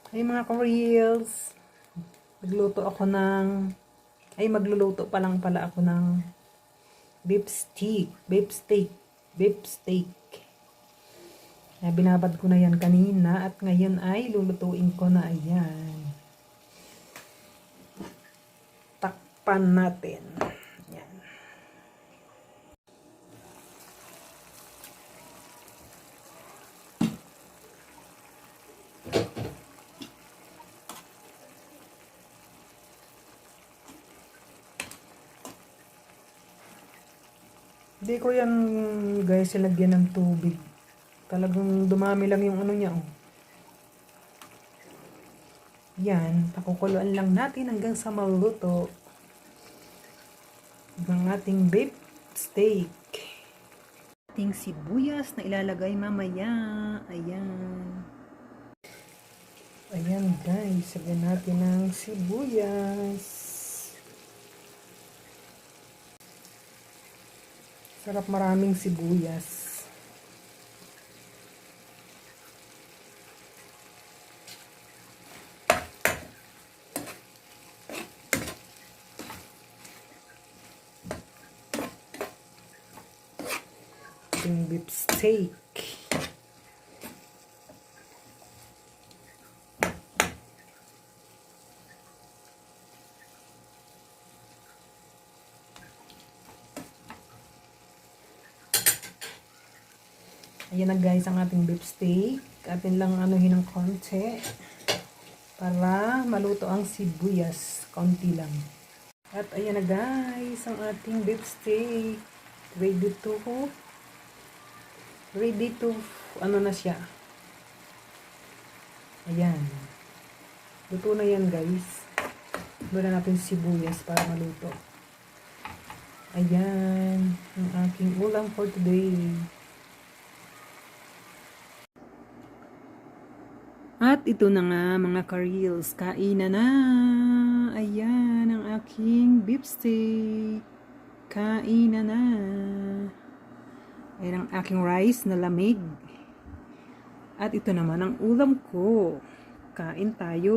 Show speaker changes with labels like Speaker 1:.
Speaker 1: Ay mga ka-reels, magluluto pa lang pala ako ng beef steak. Kaya binabad ko na yan kanina at ngayon ay lulutuin ko na, ayan. Takpan natin. Ayan. Hindi ko yan guys ilagyan ng tubig. Talagang dumami lang yung ano niya. Oh. Yan, pakukuluan lang natin hanggang sa maluto ng ating beef steak. Ating sibuyas na ilalagay mamaya. Ayan. Ayan guys, sabihin natin ng sibuyas. Sarap maraming sibuyas. Ating beef steak. Ayan na guys ang ating beef steak. Atin lang anuhin ng konti para maluto ang sibuyas. Konti lang. At ayan na guys ang ating beef steak. Ready to ano na siya. Ayan. Luto na yan guys. Mula natin sibuyas para maluto. Ayan ang aking ulam for today. At ito na nga mga ka-reels, kainan na. Ayan ang aking beef steak. Kainan na. Ayan ang aking rice na lamig. At ito naman ang ulam ko. Kain tayo.